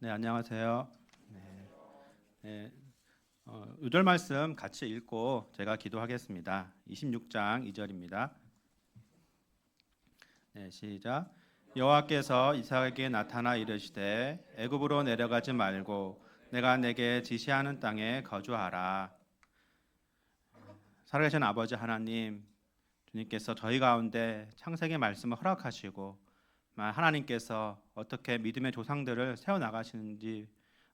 네, 안녕하세요. 네, 네, 요절 말씀 같이 읽고 제가 기도하겠습니다. 26장 2절입니다. 네, 시작. 여호와께서 이삭에게 나타나 이르시되 애굽으로 내려가지 말고 내가 내게 지시하는 땅에 거주하라. 살아계신 아버지 하나님, 주님께서 저희 가운데 창세기 말씀을 허락하시고 하나님께서 어떻게 믿음의 조상들을 세워 나가시는지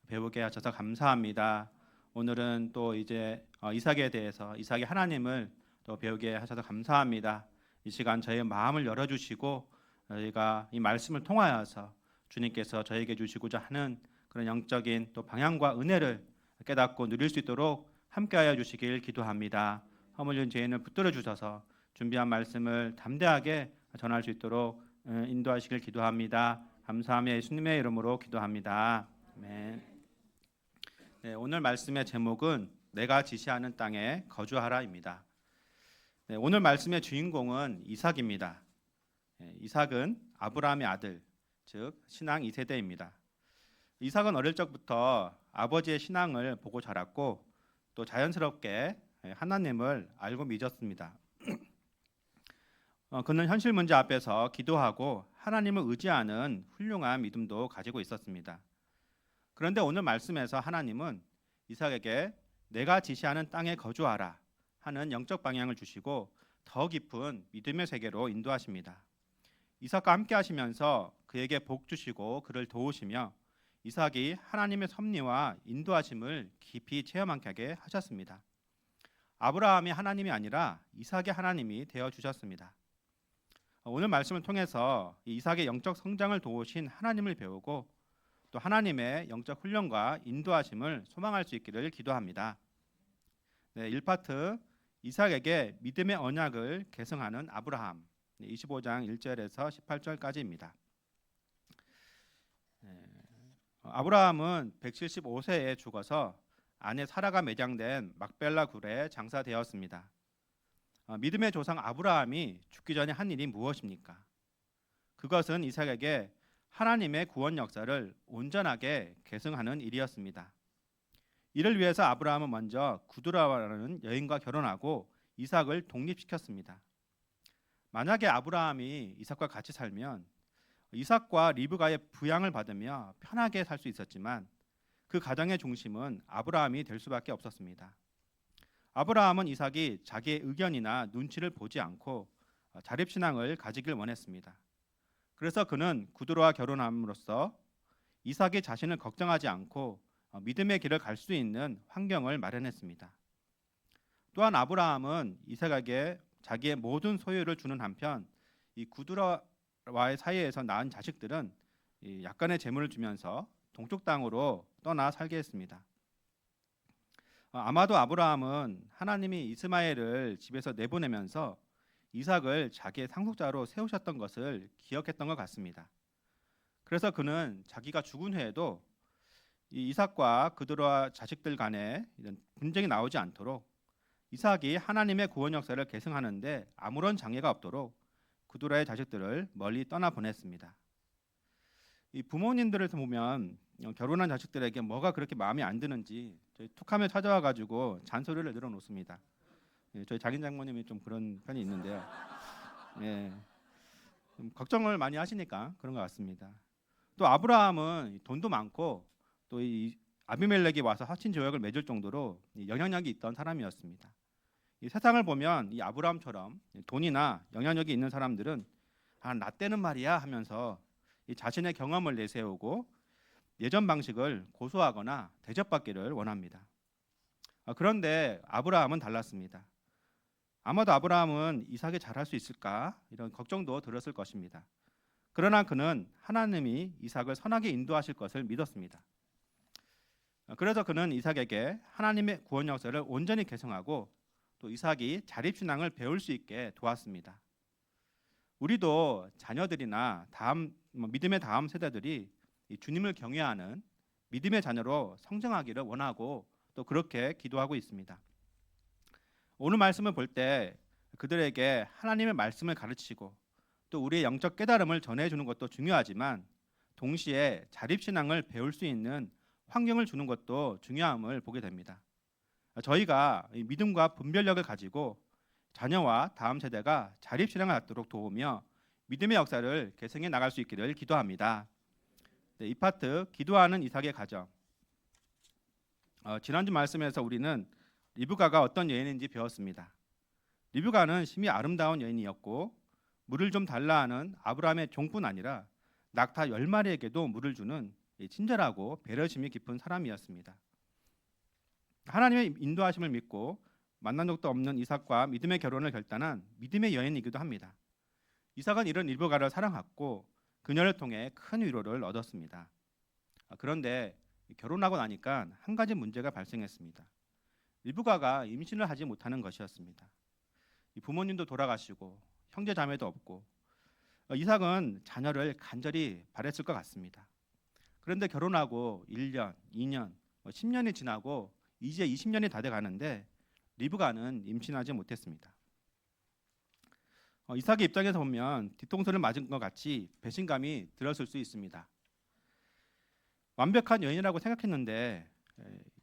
배우게 하셔서 감사합니다. 오늘은 또 이제 이삭에 대해서 이삭의 하나님을 또 배우게 하셔서 감사합니다. 이 시간 저희의 마음을 열어주시고 저희가 이 말씀을 통하여서 주님께서 저에게 주시고자 하는 그런 영적인 또 방향과 은혜를 깨닫고 누릴 수 있도록 함께하여 주시길 기도합니다. 허물린 죄인을 붙들어 주셔서 준비한 말씀을 담대하게 전할 수 있도록 인도하시길 기도합니다. 감사하며 예수님의 이름으로 기도합니다. 아멘. 네, 오늘 말씀의 제목은 내가 지시하는 땅에 거주하라입니다. 네, 오늘 말씀의 주인공은 이삭입니다. 이삭은 아브라함의 아들, 즉 신앙 2세대입니다. 이삭은 어릴 적부터 아버지의 신앙을 보고 자랐고 또 자연스럽게 하나님을 알고 믿었습니다. 그는 현실 문제 앞에서 기도하고 하나님을 의지하는 훌륭한 믿음도 가지고 있었습니다. 그런데 오늘 말씀에서 하나님은 이삭에게 내가 지시하는 땅에 거주하라 하는 영적 방향을 주시고 더 깊은 믿음의 세계로 인도하십니다. 이삭과 함께 하시면서 그에게 복 주시고 그를 도우시며 이삭이 하나님의 섭리와 인도하심을 깊이 체험하게 하셨습니다. 아브라함이 하나님이 아니라 이삭의 하나님이 되어 주셨습니다. 오늘 말씀을 통해서 이삭의 영적 성장을 도우신 하나님을 배우고 또 하나님의 영적 훈련과 인도하심을 소망할 수 있기를 기도합니다. 네, 1파트 이삭에게 믿음의 언약을 계승하는 아브라함 25장 1절에서 18절까지입니다. 아브라함은 175세에 죽어서 아내 사라가 매장된 막벨라 굴에 장사되었습니다. 믿음의 조상 아브라함이 죽기 전에 한 일이 무엇입니까? 그것은 이삭에게 하나님의 구원 역사를 온전하게 계승하는 일이었습니다. 이를 위해서 아브라함은 먼저 구두라라는 여인과 결혼하고 이삭을 독립시켰습니다. 만약에 아브라함이 이삭과 같이 살면 이삭과 리브가의 부양을 받으며 편하게 살 수 있었지만 그 가정의 중심은 아브라함이 될 수밖에 없었습니다. 아브라함은 이삭이 자기의 의견이나 눈치를 보지 않고 자립신앙을 가지길 원했습니다. 그래서 그는 구두로와 결혼함으로써 이삭이 자신을 걱정하지 않고 믿음의 길을 갈 수 있는 환경을 마련했습니다. 또한 아브라함은 이삭에게 자기의 모든 소유를 주는 한편 이 구두로와의 사이에서 낳은 자식들은 약간의 재물을 주면서 동쪽 땅으로 떠나 살게 했습니다. 아마도 아브라함은 하나님이 이스마엘을 집에서 내보내면서 이삭을 자기의 상속자로 세우셨던 것을 기억했던 것 같습니다. 그래서 그는 자기가 죽은 후에도 이 이삭과 그들과 자식들 간에 이런 분쟁이 나오지 않도록 이삭이 하나님의 구원 역사를 계승하는데 아무런 장애가 없도록 그들의 자식들을 멀리 떠나 보냈습니다. 이 부모님들을 보면 결혼한 자식들에게 뭐가 그렇게 마음에 안 드는지 저희 툭하면 찾아와 가지고 잔소리를 늘어놓습니다. 저희 장인 장모님이 좀 그런 편이 있는데요. 좀 걱정을 많이 하시니까 그런 것 같습니다. 또 아브라함은 돈도 많고 또 이 아비멜렉이 와서 화친 조약을 맺을 정도로 영향력이 있던 사람이었습니다. 이 세상을 보면 이 아브라함처럼 돈이나 영향력이 있는 사람들은 나 때는 말이야 하면서 이 자신의 경험을 내세우고 예전 방식을 고수하거나 대접받기를 원합니다. 그런데 아브라함은 달랐습니다. 아마도 아브라함은 이삭이 잘할 수 있을까 이런 걱정도 들었을 것입니다. 그러나 그는 하나님이 이삭을 선하게 인도하실 것을 믿었습니다. 그래서 그는 이삭에게 하나님의 구원 역사를 온전히 계승하고 또 이삭이 자립신앙을 배울 수 있게 도왔습니다. 우리도 자녀들이나 믿음의 다음 세대들이 주님을 경외하는 믿음의 자녀로 성장하기를 원하고 또 그렇게 기도하고 있습니다. 오늘 말씀을 볼 때 그들에게 하나님의 말씀을 가르치고 또 우리의 영적 깨달음을 전해주는 것도 중요하지만 동시에 자립신앙을 배울 수 있는 환경을 주는 것도 중요함을 보게 됩니다. 저희가 이 믿음과 분별력을 가지고 자녀와 다음 세대가 자립신앙을 갖도록 도우며 믿음의 역사를 계승해 나갈 수 있기를 기도합니다. 네, 이 파트 기도하는 이삭의 가정. 지난주 말씀에서 우리는 리브가가 어떤 여인인지 배웠습니다. 리브가는 심히 아름다운 여인이었고 물을 좀 달라 하는 아브라함의 종뿐 아니라 낙타 10마리에게도 물을 주는 친절하고 배려심이 깊은 사람이었습니다. 하나님의 인도하심을 믿고 만난 적도 없는 이삭과 믿음의 결혼을 결단한 믿음의 여인이기도 합니다. 이삭은 이런 리브가를 사랑했고 그녀를 통해 큰 위로를 얻었습니다. 그런데 결혼하고 나니까 한 가지 문제가 발생했습니다. 리브가가 임신을 하지 못하는 것이었습니다. 부모님도 돌아가시고 형제 자매도 없고 이삭은 자녀를 간절히 바랬을 것 같습니다. 그런데 결혼하고 1년, 2년, 10년이 지나고 이제 20년이 다 돼가는데 리브가는 임신하지 못했습니다. 이삭의 입장에서 보면 뒤통수를 맞은 것 같이 배신감이 들었을 수 있습니다. 완벽한 여인이라고 생각했는데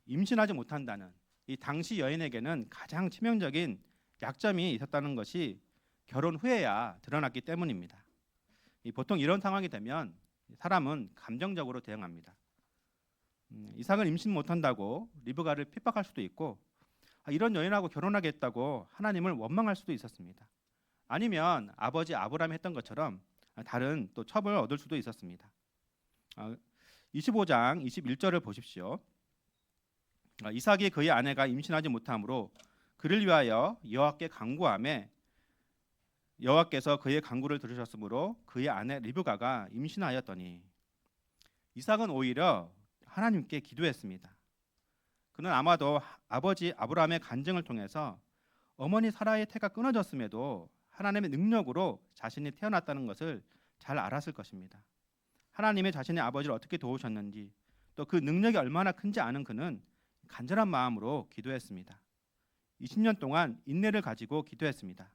임신하지 못한다는 이 당시 여인에게는 가장 치명적인 약점이 있었다는 것이 결혼 후에야 드러났기 때문입니다. 보통 이런 상황이 되면 사람은 감정적으로 대응합니다. 이삭을 임신 못한다고 리브가를 핍박할 수도 있고 이런 여인하고 결혼하겠다고 하나님을 원망할 수도 있었습니다. 아니면 아버지 아브라함이 했던 것처럼 다른 또 첩을 얻을 수도 있었습니다. 25장 21절을 보십시오. 이삭이 그의 아내가 임신하지 못하므로 그를 위하여 여호와께 간구하매 여호와께서 그의 간구를 들으셨으므로 그의 아내 리브가가 임신하였더니 이삭은 오히려 하나님께 기도했습니다. 그는 아마도 아버지 아브라함의 간증을 통해서 어머니 사라의 태가 끊어졌음에도 하나님의 능력으로 자신이 태어났다는 것을 잘 알았을 것입니다. 하나님의 자신의 아버지를 어떻게 도우셨는지 또 그 능력이 얼마나 큰지 아는 그는 간절한 마음으로 기도했습니다. 20년 동안 인내를 가지고 기도했습니다.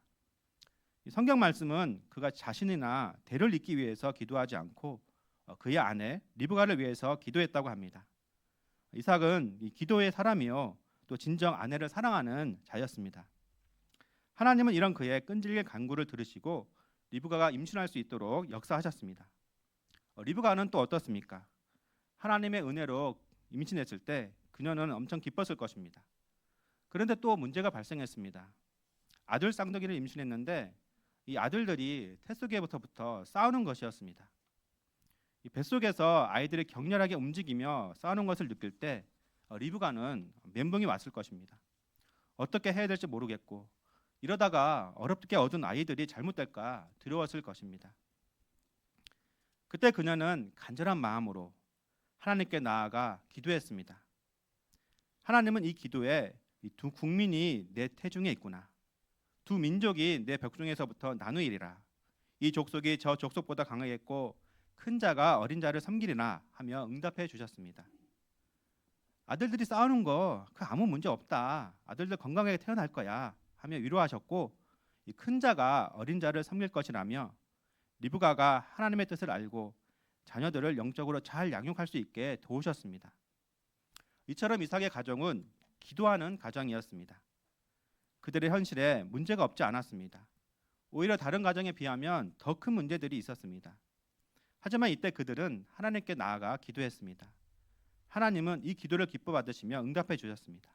성경 말씀은 그가 자신이나 대를 잇기 위해서 기도하지 않고 그의 아내 리브가를 위해서 기도했다고 합니다. 이삭은 이 기도의 사람이요 또 진정 아내를 사랑하는 자였습니다. 하나님은 이런 그의 끈질긴 간구를 들으시고 리브가가 임신할 수 있도록 역사하셨습니다. 리브가는 또 어떻습니까? 하나님의 은혜로 임신했을 때 그녀는 엄청 기뻤을 것입니다. 그런데 또 문제가 발생했습니다. 아들 쌍둥이를 임신했는데 이 아들들이 태속에부터 싸우는 것이었습니다. 이 뱃속에서 아이들이 격렬하게 움직이며 싸우는 것을 느낄 때 리브가는 멘붕이 왔을 것입니다. 어떻게 해야 될지 모르겠고 이러다가 어렵게 얻은 아이들이 잘못될까 두려웠을 것입니다. 그때 그녀는 간절한 마음으로 하나님께 나아가 기도했습니다. 하나님은 이 기도에 이 두 국민이 내 태중에 있구나. 두 민족이 내 벽중에서부터 나누이리라. 이 족속이 저 족속보다 강하겠고 큰 자가 어린 자를 섬기리나 하며 응답해 주셨습니다. 아들들이 싸우는 거 아무 문제 없다. 아들들 건강하게 태어날 거야 하며 위로하셨고 이 큰 자가 어린 자를 섬길 것이라며 리브가가 하나님의 뜻을 알고 자녀들을 영적으로 잘 양육할 수 있게 도우셨습니다. 이처럼 이삭의 가정은 기도하는 가정이었습니다. 그들의 현실에 문제가 없지 않았습니다. 오히려 다른 가정에 비하면 더 큰 문제들이 있었습니다. 하지만 이때 그들은 하나님께 나아가 기도했습니다. 하나님은 이 기도를 기뻐 받으시며 응답해 주셨습니다.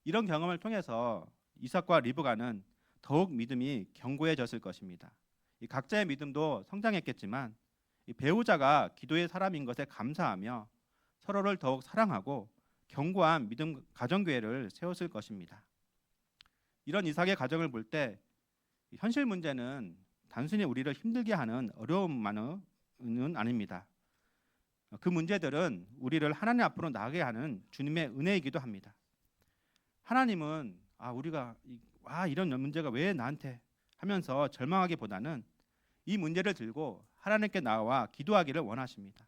이런 경험을 통해서 이삭과 리브가는 더욱 믿음이 견고해졌을 것입니다. 이 각자의 믿음도 성장했겠지만 이 배우자가 기도의 사람인 것에 감사하며 서로를 더욱 사랑하고 견고한 믿음 가정교회를 세웠을 것입니다. 이런 이삭의 가정을 볼 때 현실 문제는 단순히 우리를 힘들게 하는 어려움만은 아닙니다. 그 문제들은 우리를 하나님 앞으로 나가게 하는 주님의 은혜이기도 합니다. 하나님은 우리가 이런 문제가 왜 나한테 하면서 절망하기보다는 이 문제를 들고 하나님께 나와 기도하기를 원하십니다.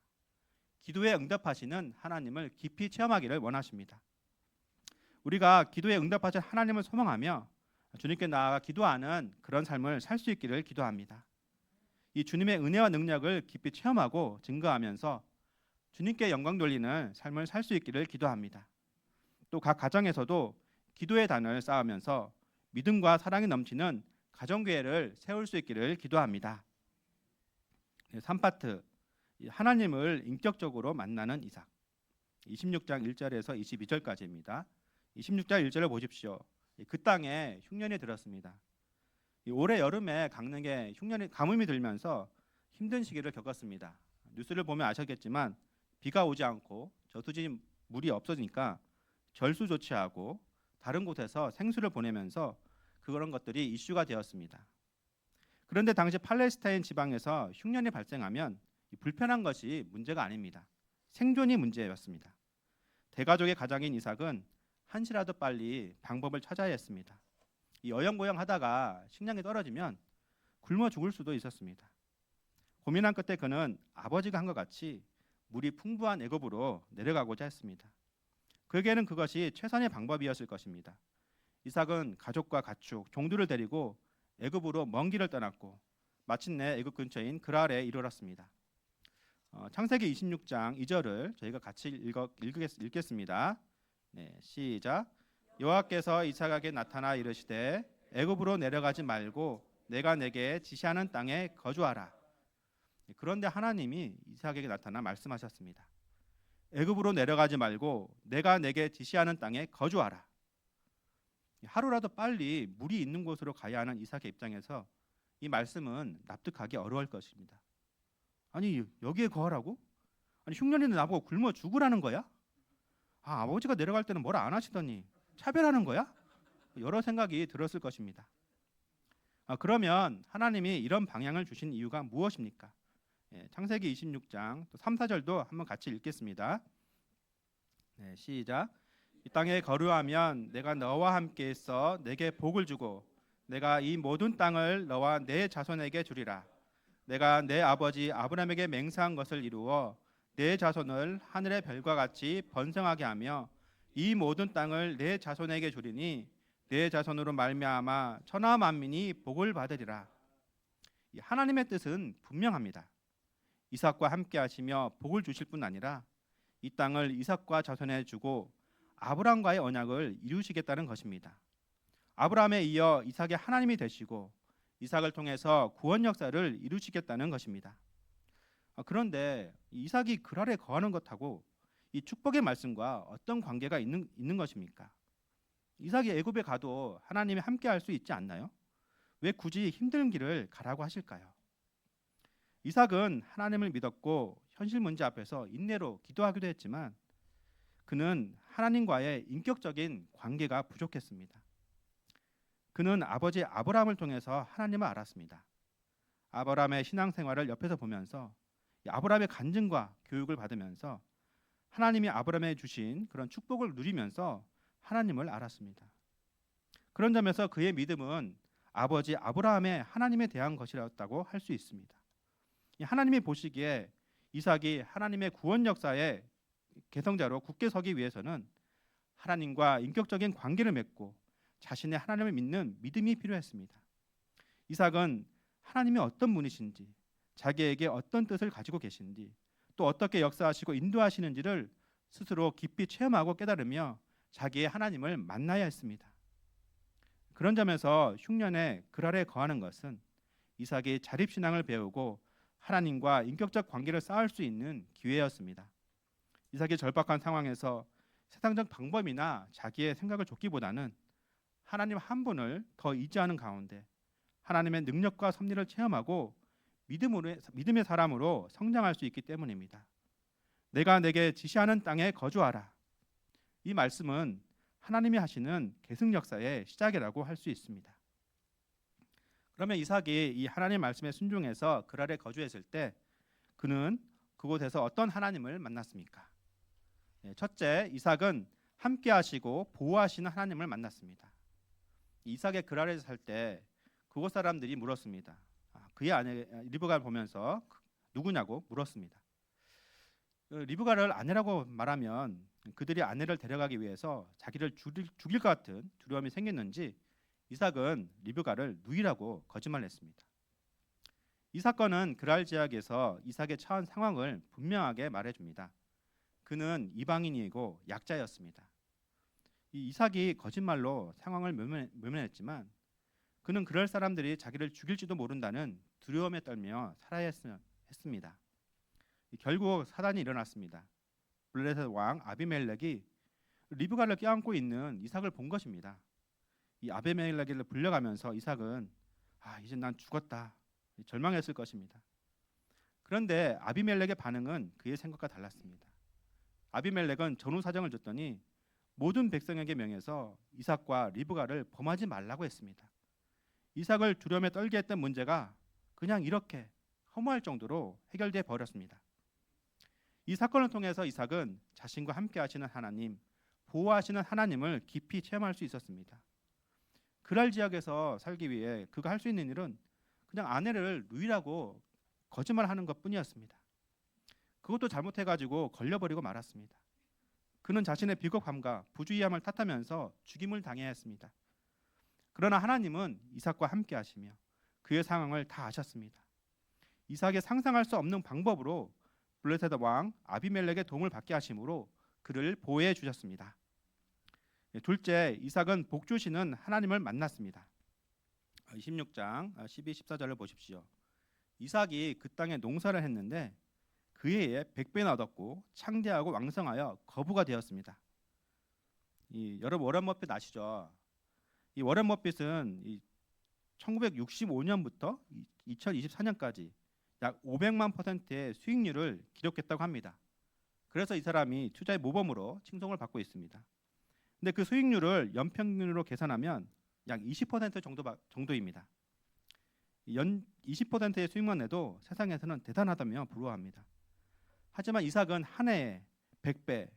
기도에 응답하시는 하나님을 깊이 체험하기를 원하십니다. 우리가 기도에 응답하실 하나님을 소망하며 주님께 나아가 기도하는 그런 삶을 살 수 있기를 기도합니다. 이 주님의 은혜와 능력을 깊이 체험하고 증거하면서 주님께 영광 돌리는 삶을 살 수 있기를 기도합니다. 또 각 가정에서도 기도의 단을 쌓으면서 믿음과 사랑이 넘치는 가정교회를 세울 수 있기를 기도합니다. 3파트, 하나님을 인격적으로 만나는 이삭. 26장 1절에서 22절까지입니다. 26장 1절을 보십시오. 그 땅에 흉년이 들었습니다. 올해 여름에 강릉에 흉년이 가뭄이 들면서 힘든 시기를 겪었습니다. 뉴스를 보면 아셨겠지만 비가 오지 않고 저수지 물이 없어지니까 절수 조치하고 다른 곳에서 생수를 보내면서 그런 것들이 이슈가 되었습니다. 그런데 당시 팔레스타인 지방에서 흉년이 발생하면 불편한 것이 문제가 아닙니다. 생존이 문제였습니다. 대가족의 가장인 이삭은 한시라도 빨리 방법을 찾아야 했습니다. 어영부영 하다가 식량이 떨어지면 굶어 죽을 수도 있었습니다. 고민한 끝에 그는 아버지가 한 것 같이 물이 풍부한 애굽으로 내려가고자 했습니다. 그에게는 그것이 최선의 방법이었을 것입니다. 이삭은 가족과 가축, 종들을 데리고 애굽으로 먼 길을 떠났고 마침내 애굽 근처인 그랄에 이르렀습니다. 창세기 26장 2절을 저희가 같이 읽겠습니다. 네, 시작. 여호와께서 이삭에게 나타나 이르시되 애굽으로 내려가지 말고 내가 내게 지시하는 땅에 거주하라. 그런데 하나님이 이삭에게 나타나 말씀하셨습니다. 애굽으로 내려가지 말고 내가 내게 지시하는 땅에 거주하라. 하루라도 빨리 물이 있는 곳으로 가야 하는 이삭의 입장에서 이 말씀은 납득하기 어려울 것입니다. 아니 여기에 거하라고? 아니 흉년이 나보고 굶어 죽으라는 거야? 아버지가 내려갈 때는 뭘 안 하시더니 차별하는 거야? 여러 생각이 들었을 것입니다. 그러면 하나님이 이런 방향을 주신 이유가 무엇입니까? 창세기 26장 3, 4절도 한번 같이 읽겠습니다. 네, 시작. 이 땅에 거류하면 내가 너와 함께 있어 내게 복을 주고 내가 이 모든 땅을 너와 내 자손에게 주리라. 내가 내 아버지 아브라함에게 맹세한 것을 이루어 내 자손을 하늘의 별과 같이 번성하게 하며 이 모든 땅을 내 자손에게 주리니 내 자손으로 말미암아 천하 만민이 복을 받으리라. 하나님의 뜻은 분명합니다. 이삭과 함께 하시며 복을 주실 뿐 아니라 이 땅을 이삭과 자손에 주고 아브라함과의 언약을 이루시겠다는 것입니다. 아브라함에 이어 이삭의 하나님이 되시고 이삭을 통해서 구원 역사를 이루시겠다는 것입니다. 그런데 이삭이 그랄에 거하는 것하고 이 축복의 말씀과 어떤 관계가 있는 것입니까? 이삭이 애굽에 가도 하나님이 함께 할 수 있지 않나요? 왜 굳이 힘든 길을 가라고 하실까요? 이삭은 하나님을 믿었고 현실 문제 앞에서 인내로 기도하기도 했지만 그는 하나님과의 인격적인 관계가 부족했습니다. 그는 아버지 아브라함을 통해서 하나님을 알았습니다. 아브라함의 신앙생활을 옆에서 보면서 아브라함의 간증과 교육을 받으면서 하나님이 아브라함에 주신 그런 축복을 누리면서 하나님을 알았습니다. 그런 점에서 그의 믿음은 아버지 아브라함의 하나님에 대한 것이었다고 할 수 있습니다. 하나님이 보시기에 이삭이 하나님의 구원 역사의 개성자로 굳게 서기 위해서는 하나님과 인격적인 관계를 맺고 자신의 하나님을 믿는 믿음이 필요했습니다. 이삭은 하나님이 어떤 분이신지, 자기에게 어떤 뜻을 가지고 계신지, 또 어떻게 역사하시고 인도하시는지를 스스로 깊이 체험하고 깨달으며 자기의 하나님을 만나야 했습니다. 그런 점에서 흉년에 그랄에 거하는 것은 이삭이 자립신앙을 배우고 하나님과 인격적 관계를 쌓을 수 있는 기회였습니다. 이삭이 절박한 상황에서 세상적 방법이나 자기의 생각을 좇기보다는 하나님 한 분을 더 의지하는 가운데 하나님의 능력과 섭리를 체험하고 믿음의 사람으로 성장할 수 있기 때문입니다. 내가 내게 지시하는 땅에 거주하라. 이 말씀은 하나님이 하시는 계승 역사의 시작이라고 할 수 있습니다. 그러면 이삭이 이 하나님 말씀에 순종해서 그랄에 거주했을 때 그는 그곳에서 어떤 하나님을 만났습니까? 첫째, 이삭은 함께 하시고 보호하시는 하나님을 만났습니다. 이삭의 그랄에서 살 때 그곳 사람들이 물었습니다. 그의 아내 리브가를 보면서 누구냐고 물었습니다. 리브가를 아내라고 말하면 그들이 아내를 데려가기 위해서 자기를 죽일 것 같은 두려움이 생겼는지 이삭은 리브가를 누이라고 거짓말했습니다. 이 사건은 그랄 지역에서 이삭의 처한 상황을 분명하게 말해줍니다. 그는 이방인이고 약자였습니다. 이 이삭이 거짓말로 상황을 모면했지만 그는 그럴 사람들이 자기를 죽일지도 모른다는 두려움에 떨며 살아야 했습니다. 결국 사단이 일어났습니다. 블레셋 왕 아비멜렉이 리브가를 껴안고 있는 이삭을 본 것입니다. 이 아비멜렉을 불려가면서 이삭은 이제 난 죽었다 절망했을 것입니다. 그런데 아비멜렉의 반응은 그의 생각과 달랐습니다. 아비멜렉은 전후 사정을 줬더니 모든 백성에게 명해서 이삭과 리브가를 범하지 말라고 했습니다. 이삭을 두려움에 떨게 했던 문제가 그냥 이렇게 허무할 정도로 해결돼 버렸습니다. 이 사건을 통해서 이삭은 자신과 함께 하시는 하나님, 보호하시는 하나님을 깊이 체험할 수 있었습니다. 그랄 지역에서 살기 위해 그가 할 수 있는 일은 그냥 아내를 루이라고 거짓말하는 것뿐이었습니다. 그것도 잘못해가지고 걸려버리고 말았습니다. 그는 자신의 비겁함과 부주의함을 탓하면서 죽임을 당해야 했습니다. 그러나 하나님은 이삭과 함께 하시며 그의 상황을 다 아셨습니다. 이삭이 상상할 수 없는 방법으로 블레셋 왕 아비멜렉의 도움을 받게 하심으로 그를 보호해 주셨습니다. 둘째, 이삭은 복 주시는 하나님을 만났습니다. 26장 12, 14절을 보십시오. 이삭이 그 땅에 농사를 했는데 그 해에 100배나 얻었고 창대하고 왕성하여 거부가 되었습니다. 여러분 워런 버핏 아시죠? 이 워런 버핏은 1965년부터 2024년까지 약 500만 %의 수익률을 기록했다고 합니다. 그래서 이 사람이 투자의 모범으로 칭송을 받고 있습니다. 근데 그 수익률을 연평균으로 계산하면 약 20% 정도입니다. 연 20%의 수익만 내도 세상에서는 대단하다며 부러워합니다. 하지만 이삭은 한 해에 100배,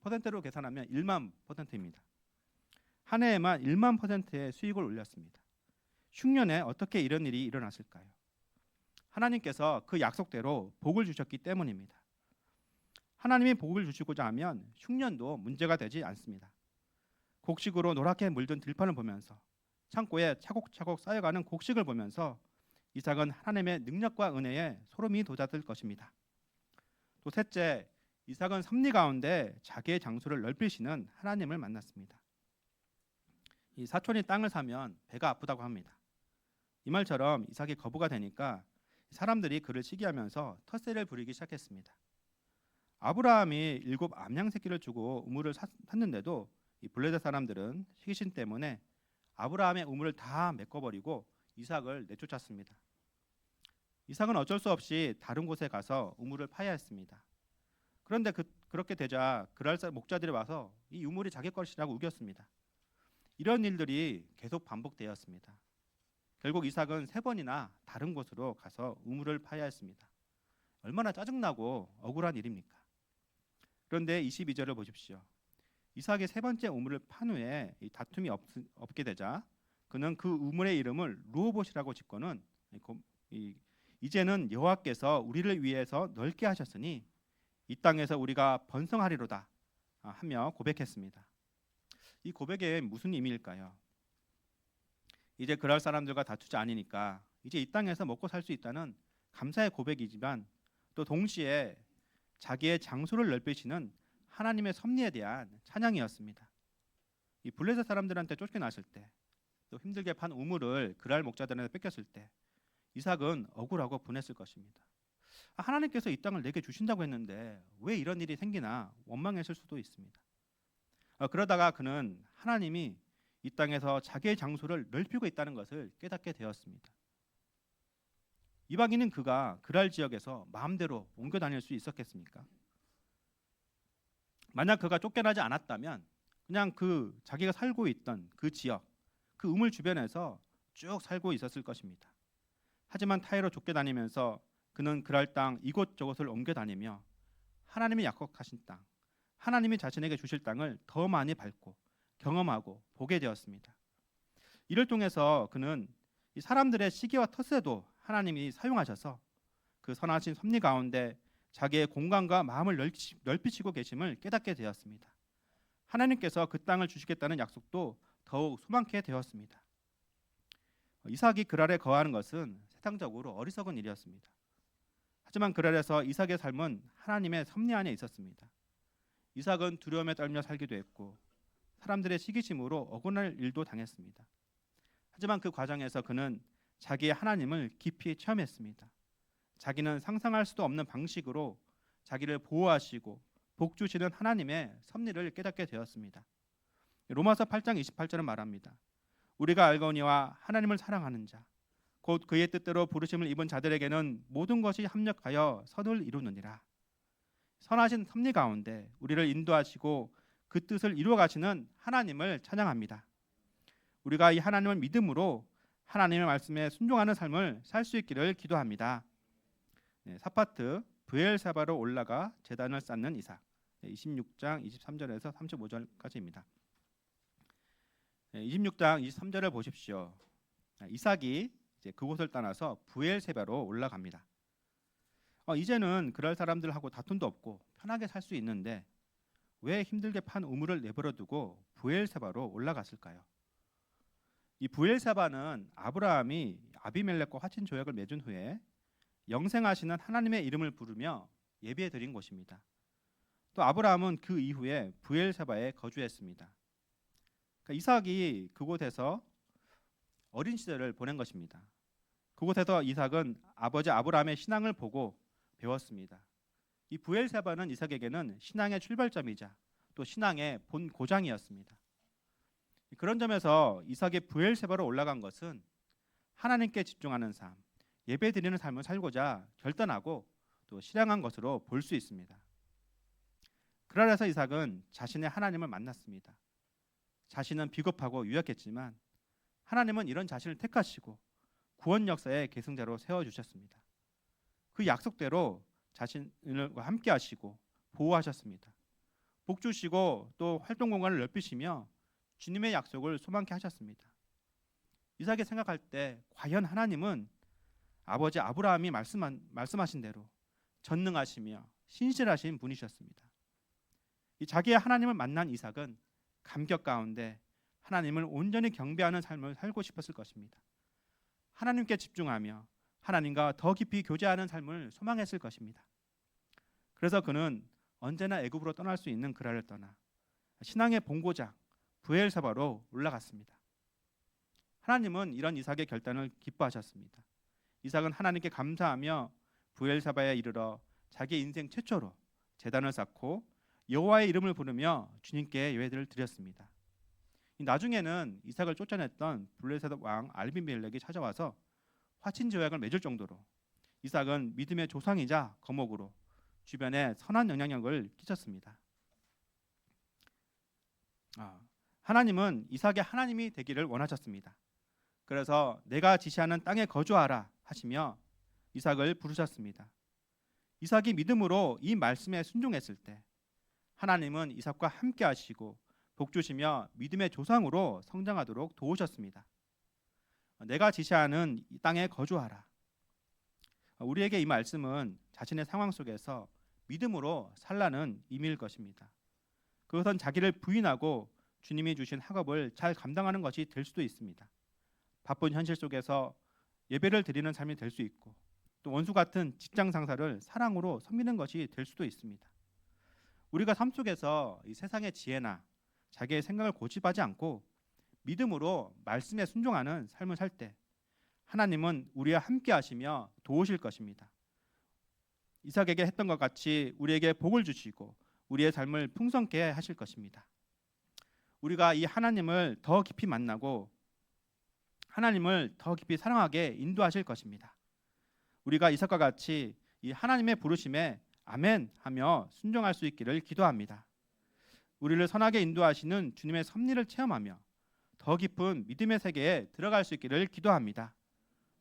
퍼센트로 계산하면 1만 %입니다. 한 해에만 1만 %의 수익을 올렸습니다. 흉년에 어떻게 이런 일이 일어났을까요? 하나님께서 그 약속대로 복을 주셨기 때문입니다. 하나님이 복을 주시고자 하면 흉년도 문제가 되지 않습니다. 곡식으로 노랗게 물든 들판을 보면서 창고에 차곡차곡 쌓여가는 곡식을 보면서 이삭은 하나님의 능력과 은혜에 소름이 돋았을 것입니다. 또 셋째, 이삭은 섭리 가운데 자기의 장소를 넓히시는 하나님을 만났습니다. 이 사촌이 땅을 사면 배가 아프다고 합니다. 이 말처럼 이삭이 거부가 되니까 사람들이 그를 시기하면서 텃세를 부리기 시작했습니다. 아브라함이 7 암양 새끼를 주고 우물을 샀는데도 이 블레셋 사람들은 시기심 때문에 아브라함의 우물을 다 메꿔버리고 이삭을 내쫓았습니다. 이삭은 어쩔 수 없이 다른 곳에 가서 우물을 파야 했습니다. 그런데 그렇게 되자 그랄 목자들이 와서 이 우물이 자기 것이라고 우겼습니다. 이런 일들이 계속 반복되었습니다. 결국 이삭은 3번이나 다른 곳으로 가서 우물을 파야 했습니다. 얼마나 짜증나고 억울한 일입니까? 그런데 22절을 보십시오. 이삭이 3번째 우물을 판 후에 이 다툼이 없게 되자 그는 그 우물의 이름을 르호봇이라고 짓고는 이제는 여호와께서 우리를 위해서 넓게 하셨으니 이 땅에서 우리가 번성하리로다 하며 고백했습니다. 이 고백에 무슨 의미일까요? 이제 그럴 사람들과 다투지 않으니까 이제 이 땅에서 먹고 살 수 있다는 감사의 고백이지만 또 동시에 자기의 장소를 넓히시는 하나님의 섭리에 대한 찬양이었습니다. 이 블레셋 사람들한테 쫓겨났을 때, 또 힘들게 판 우물을 그랄 목자들한테 뺏겼을 때 이삭은 억울하고 분했을 것입니다. 하나님께서 이 땅을 내게 주신다고 했는데 왜 이런 일이 생기나 원망했을 수도 있습니다. 그러다가 그는 하나님이 이 땅에서 자기의 장소를 넓히고 있다는 것을 깨닫게 되었습니다. 이방인은 그가 그랄 지역에서 마음대로 옮겨 다닐 수 있었겠습니까? 만약 그가 쫓겨나지 않았다면 그냥 자기가 살고 있던 그 지역, 그 우물 주변에서 쭉 살고 있었을 것입니다. 하지만 타의로 쫓겨다니면서 그는 그랄 땅 이곳저곳을 옮겨 다니며 하나님이 약속하신 땅, 하나님이 자신에게 주실 땅을 더 많이 밟고 경험하고 보게 되었습니다. 이를 통해서 그는 이 사람들의 시기와 텃세도 하나님이 사용하셔서 그 선하신 섭리 가운데 자기의 공간과 마음을 넓히시고 계심을 깨닫게 되었습니다. 하나님께서 그 땅을 주시겠다는 약속도 더욱 소망케 되었습니다. 이삭이 그랄에 거하는 것은 사탕적으로 어리석은 일이었습니다. 하지만 그를 해서 이삭의 삶은 하나님의 섭리 안에 있었습니다. 이삭은 두려움에 떨며 살기도 했고 사람들의 시기심으로 억울할 일도 당했습니다. 하지만 그 과정에서 그는 자기의 하나님을 깊이 체험했습니다. 자기는 상상할 수도 없는 방식으로 자기를 보호하시고 복 주시는 하나님의 섭리를 깨닫게 되었습니다. 로마서 8장 28절은 말합니다. 우리가 알거니와 하나님을 사랑하는 자 곧 그의 뜻대로 부르심을 입은 자들에게는 모든 것이 합력하여 선을 이루느니라. 선하신 섭리 가운데 우리를 인도하시고 그 뜻을 이루어 가시는 하나님을 찬양합니다. 우리가 이 하나님을 믿음으로 하나님의 말씀에 순종하는 삶을 살 수 있기를 기도합니다. 사파트 브엘세바로 올라가 제단을 쌓는 이삭. 26장 23절에서 35절까지입니다. 26장 23절을 보십시오. 이삭이 이제 그곳을 떠나서 브엘세바로 올라갑니다. 이제는 그럴 사람들하고 다툼도 없고 편하게 살 수 있는데 왜 힘들게 판 우물을 내버려 두고 브엘세바로 올라갔을까요? 이 브엘세바는 아브라함이 아비멜렉과 화친 조약을 맺은 후에 영생하시는 하나님의 이름을 부르며 예배해 드린 곳입니다. 또 아브라함은 그 이후에 브엘세바에 거주했습니다. 그러니까 이삭이 그곳에서 어린 시절을 보낸 것입니다. 그곳에서 이삭은 아버지 아브라함의 신앙을 보고 배웠습니다. 이 브엘세바는 이삭에게는 신앙의 출발점이자 또 신앙의 본 고장이었습니다. 그런 점에서 이삭이 브엘세바로 올라간 것은 하나님께 집중하는 삶, 예배드리는 삶을 살고자 결단하고 또 실행한 것으로 볼 수 있습니다. 그러해서 이삭은 자신의 하나님을 만났습니다. 자신은 비겁하고 유약했지만 하나님은 이런 자신을 택하시고 구원 역사의 계승자로 세워주셨습니다. 그 약속대로 자신과 함께 하시고 보호하셨습니다. 복 주시고 또 활동 공간을 넓히시며 주님의 약속을 소망케 하셨습니다. 이삭이 생각할 때 과연 하나님은 아버지 아브라함이 말씀하신 대로 전능하시며 신실하신 분이셨습니다. 이 자기의 하나님을 만난 이삭은 감격 가운데 하나님을 온전히 경배하는 삶을 살고 싶었을 것입니다. 하나님께 집중하며 하나님과 더 깊이 교제하는 삶을 소망했을 것입니다. 그래서 그는 언제나 애굽으로 떠날 수 있는 그랄을 떠나 신앙의 본고장 브엘세바로 올라갔습니다. 하나님은 이런 이삭의 결단을 기뻐하셨습니다. 이삭은 하나님께 감사하며 브엘세바에 이르러 자기 인생 최초로 제단을 쌓고 여호와의 이름을 부르며 주님께 예배를 드렸습니다. 나중에는 이삭을 쫓아냈던 블레셋 왕 아비멜렉이 찾아와서 화친 조약을 맺을 정도로 이삭은 믿음의 조상이자 거목으로 주변에 선한 영향력을 끼쳤습니다. 하나님은 이삭의 하나님이 되기를 원하셨습니다. 그래서 내가 지시하는 땅에 거주하라 하시며 이삭을 부르셨습니다. 이삭이 믿음으로 이 말씀에 순종했을 때 하나님은 이삭과 함께 하시고 복 주시며 믿음의 조상으로 성장하도록 도우셨습니다. 내가 지시하는 이 땅에 거주하라. 우리에게 이 말씀은 자신의 상황 속에서 믿음으로 살라는 의미일 것입니다. 그것은 자기를 부인하고 주님이 주신 학업을 잘 감당하는 것이 될 수도 있습니다. 바쁜 현실 속에서 예배를 드리는 삶이 될 수 있고 또 원수 같은 직장 상사를 사랑으로 섬기는 것이 될 수도 있습니다. 우리가 삶 속에서 이 세상의 지혜나 자기의 생각을 고집하지 않고 믿음으로 말씀에 순종하는 삶을 살 때 하나님은 우리와 함께 하시며 도우실 것입니다. 이삭에게 했던 것 같이 우리에게 복을 주시고 우리의 삶을 풍성케 하실 것입니다. 우리가 이 하나님을 더 깊이 만나고 하나님을 더 깊이 사랑하게 인도하실 것입니다. 우리가 이삭과 같이 이 하나님의 부르심에 아멘 하며 순종할 수 있기를 기도합니다. 우리를 선하게 인도하시는 주님의 섭리를 체험하며 더 깊은 믿음의 세계에 들어갈 수 있기를 기도합니다.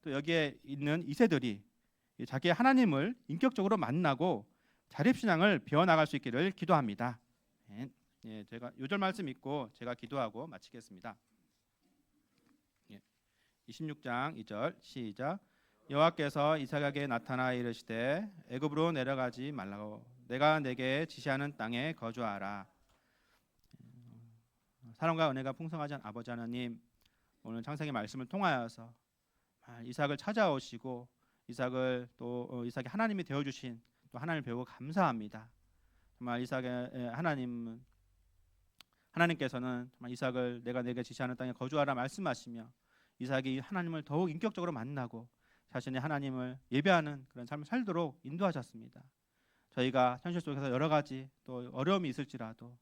또 여기에 있는 이세들이 자기의 하나님을 인격적으로 만나고 자립신앙을 배워나갈 수 있기를 기도합니다. 제가 요절 말씀 읽고 제가 기도하고 마치겠습니다. 26장 2절 시작. 여호와께서 이삭에게 나타나 이르시되 애굽으로 내려가지 말라고 내가 내게 지시하는 땅에 거주하라. 사랑과 은혜가 풍성하신 아버지 하나님, 오늘 창세기 말씀을 통하여서 이삭을 찾아오시고 이삭을 또 이삭이 하나님이 되어 주신 또 하나님을 배우고 감사합니다. 정말 이삭의 하나님께서는 정말 이삭을 내가 내게 지시하는 땅에 거주하라 말씀하시며 이삭이 하나님을 더욱 인격적으로 만나고 자신의 하나님을 예배하는 그런 삶을 살도록 인도하셨습니다. 저희가 현실 속에서 여러 가지 또 어려움이 있을지라도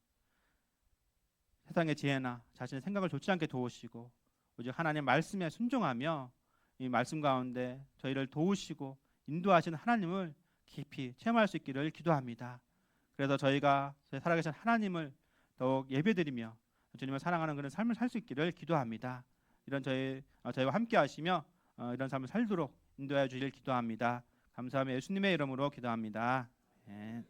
세상의 지혜나 자신의 생각을 좋지 않게 도우시고 오직 하나님의 말씀에 순종하며 이 말씀 가운데 저희를 도우시고 인도하시는 하나님을 깊이 체험할 수 있기를 기도합니다. 그래서 저희가 살아계신 하나님을 더욱 예배드리며 주님을 사랑하는 그런 삶을 살 수 있기를 기도합니다. 이런 저희와 함께 하시며 이런 삶을 살도록 인도해 주실 기도합니다. 감사하며 예수님의 이름으로 기도합니다. 네.